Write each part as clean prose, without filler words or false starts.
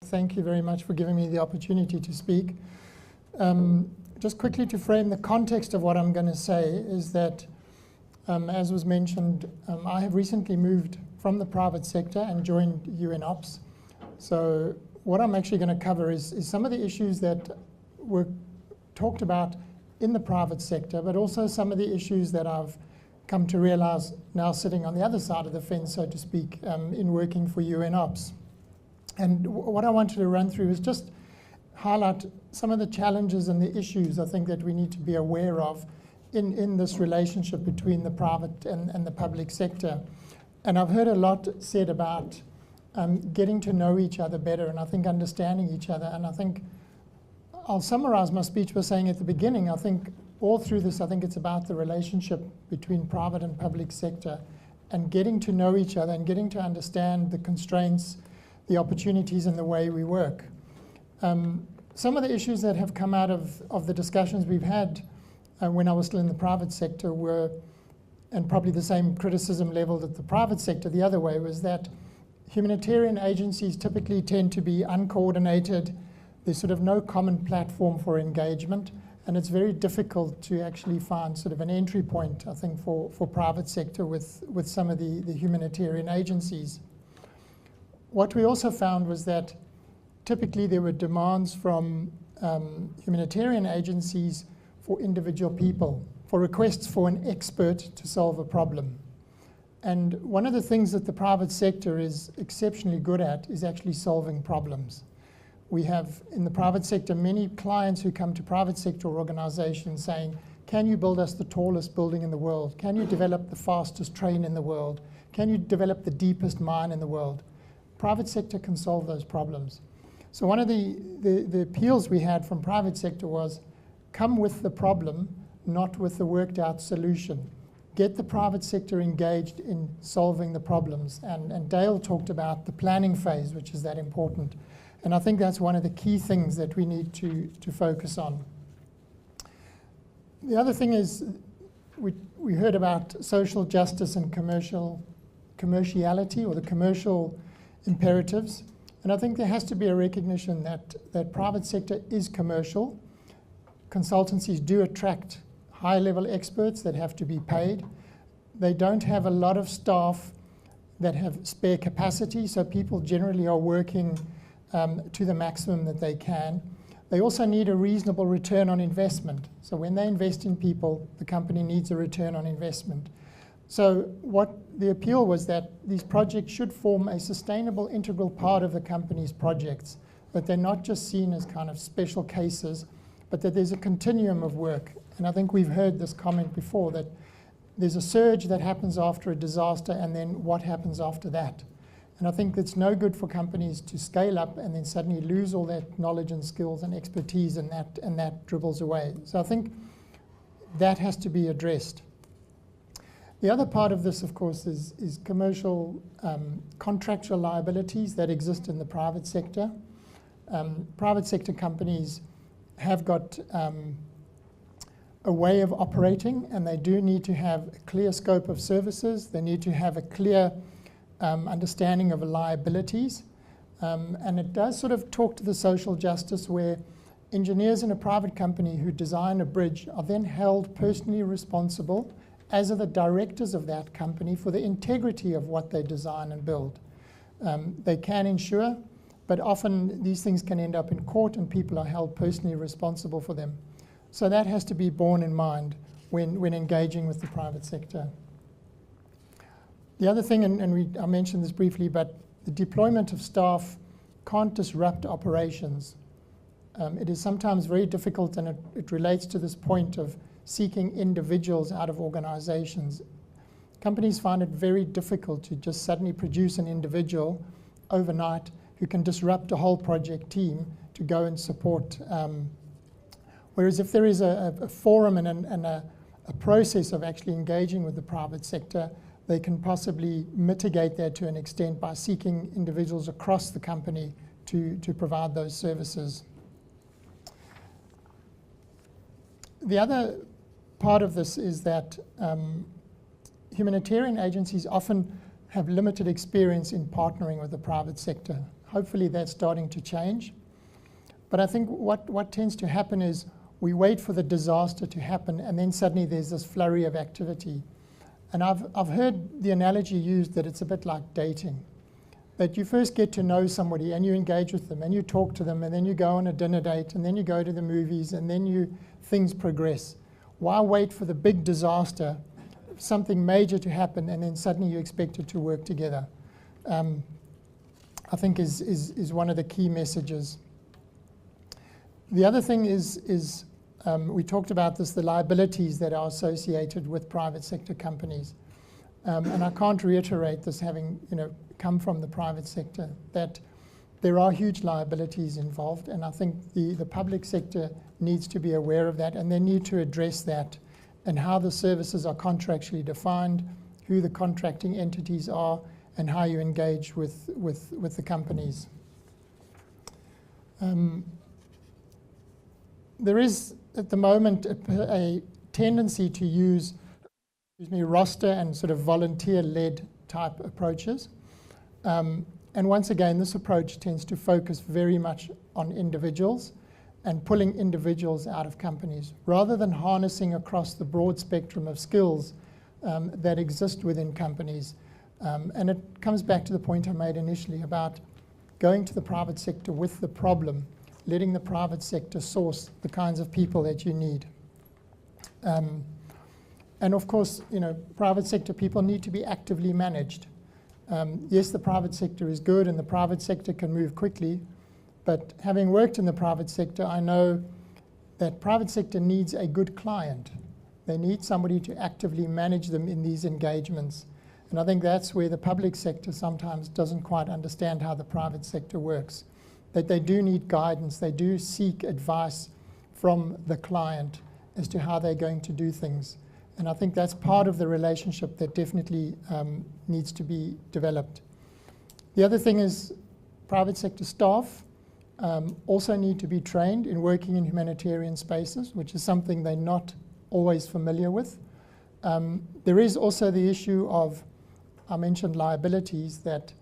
Thank you very much for giving me the opportunity to speak. Just quickly to frame the context of what I'm going to say is that, as was mentioned, I have recently moved from the private sector and joined UNOPS. So what I'm actually going to cover is some of the issues that were talked about in the private sector, but also some of the issues that I've come to realize now sitting on the other side of the fence, so to speak, in working for UNOPS. And what I wanted to run through is just highlight some of the challenges and the issues I think that we need to be aware of in this relationship between the private and the public sector. And I've heard a lot said about getting to know each other better, and I think understanding each other. And I think I'll summarize my speech by saying at the beginning, I think all through this, I think it's about the relationship between private and public sector and getting to know each other and getting to understand the constraints, the opportunities, and the way we work. Some of the issues that have come out of the discussions we've had when I was still in the private sector were, and probably the same criticism leveled at the private sector the other way, was that humanitarian agencies typically tend to be uncoordinated. There's sort of no common platform for engagement, and it's very difficult to actually find sort of an entry point, I think, for private sector with some of the humanitarian agencies. What we also found was that typically there were demands from humanitarian agencies for individual people, for requests for an expert to solve a problem. And one of the things that the private sector is exceptionally good at is actually solving problems. We have in the private sector many clients who come to private sector organizations saying, can you build us the tallest building in the world? Can you develop the fastest train in the world? Can you develop the deepest mine in the world? Private sector can solve those problems. So one of the appeals we had from private sector was, come with the problem, not with the worked out solution. Get the private sector engaged in solving the problems. And Dale talked about the planning phase, which is that important. And I think that's one of the key things that we need to focus on. The other thing is, we heard about social justice and commerciality, or the commercial imperatives. And I think there has to be a recognition that private sector is commercial. Consultancies do attract high-level experts that have to be paid. They don't have a lot of staff that have spare capacity, so people generally are working to the maximum that they can. They also need a reasonable return on investment. So when they invest in people, the company needs a return on investment. So what the appeal was that these projects should form a sustainable, integral part of the company's projects, that they're not just seen as kind of special cases, but that there's a continuum of work. And I think we've heard this comment before, that there's a surge that happens after a disaster, and then what happens after that. And I think it's no good for companies to scale up and then suddenly lose all that knowledge and skills and expertise, and that dribbles away. So I think that has to be addressed. The other part of this, of course, is commercial contractual liabilities that exist in the private sector. Private sector companies have got a way of operating, and they do need to have a clear scope of services. They need to have a clear understanding of liabilities. And it does sort of talk to the social justice, where engineers in a private company who design a bridge are then held personally responsible, as are the directors of that company, for the integrity of what they design and build. They can insure, but often these things can end up in court and people are held personally responsible for them. So that has to be borne in mind when engaging with the private sector. The other thing, I mentioned this briefly, but the deployment of staff can't disrupt operations. It is sometimes very difficult, and it relates to this point of seeking individuals out of organizations. Companies find it very difficult to just suddenly produce an individual overnight who can disrupt a whole project team to go and support. Whereas if there is a forum and a process of actually engaging with the private sector, they can possibly mitigate that to an extent by seeking individuals across the company to provide those services. The other part of this is that humanitarian agencies often have limited experience in partnering with the private sector. Hopefully that's starting to change. But I think what tends to happen is we wait for the disaster to happen, and then suddenly there's this flurry of activity. And I've heard the analogy used that it's a bit like dating. That you first get to know somebody and you engage with them and you talk to them, and then you go on a dinner date, and then you go to the movies, and then things progress. Why wait for the big disaster, something major to happen, and then suddenly you expect it to work together? I think is one of the key messages. The other thing is we talked about this, the liabilities that are associated with private sector companies. And I can't reiterate this, having come from the private sector, that there are huge liabilities involved, and I think the public sector needs to be aware of that, and they need to address that, and how the services are contractually defined, who the contracting entities are, and how you engage with the companies. There is, at the moment, a tendency to use roster and sort of volunteer-led type approaches. And once again, this approach tends to focus very much on individuals and pulling individuals out of companies, rather than harnessing across the broad spectrum of skills that exist within companies. And it comes back to the point I made initially about going to the private sector with the problem, letting the private sector source the kinds of people that you need. And of course, private sector people need to be actively managed. Yes, the private sector is good and the private sector can move quickly, but having worked in the private sector, I know that private sector needs a good client. They need somebody to actively manage them in these engagements. And I think that's where the public sector sometimes doesn't quite understand how the private sector works. That they do need guidance, they do seek advice from the client as to how they're going to do things. And I think that's part of the relationship that definitely needs to be developed. The other thing is private sector staff also need to be trained in working in humanitarian spaces, which is something they're not always familiar with. There is also the issue of, I mentioned liabilities, that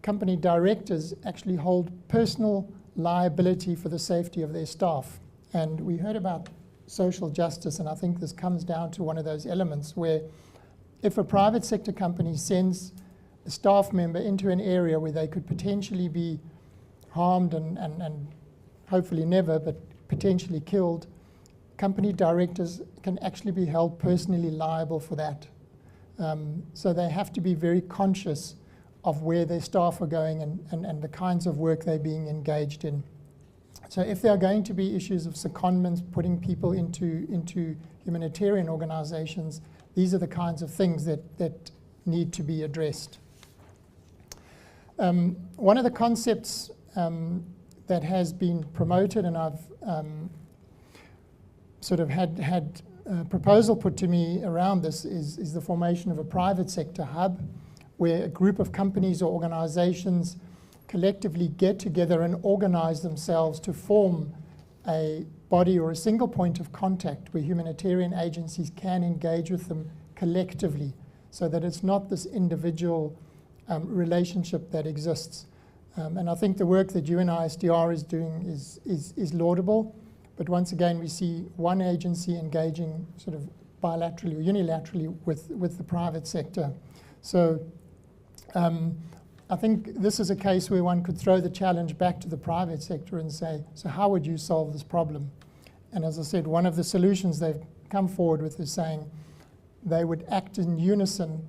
company directors actually hold personal liability for the safety of their staff. And we heard about social justice, and I think this comes down to one of those elements where if a private sector company sends a staff member into an area where they could potentially be harmed and hopefully never, but potentially killed, company directors can actually be held personally liable for that. So they have to be very conscious of where their staff are going and the kinds of work they're being engaged in. So if there are going to be issues of secondments, putting people into humanitarian organizations, these are the kinds of things that need to be addressed. One of the concepts that has been promoted, and I've sort of had a proposal put to me around this, is the formation of a private sector hub, where a group of companies or organizations collectively get together and organize themselves to form a body or a single point of contact where humanitarian agencies can engage with them collectively, so that it's not this individual relationship that exists. And I think the work that UNISDR is doing is laudable, but once again we see one agency engaging sort of bilaterally or unilaterally with the private sector. So I think this is a case where one could throw the challenge back to the private sector and say, so how would you solve this problem? And as I said, one of the solutions they've come forward with is saying they would act in unison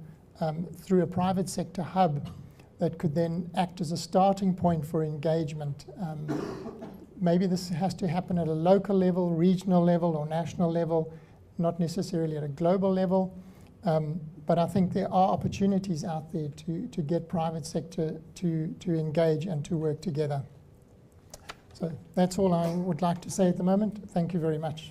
through a private sector hub that could then act as a starting point for engagement. Maybe this has to happen at a local level, regional level, or national level, not necessarily at a global level. But I think there are opportunities out there to get private sector to engage and to work together. So that's all I would like to say at the moment. Thank you very much.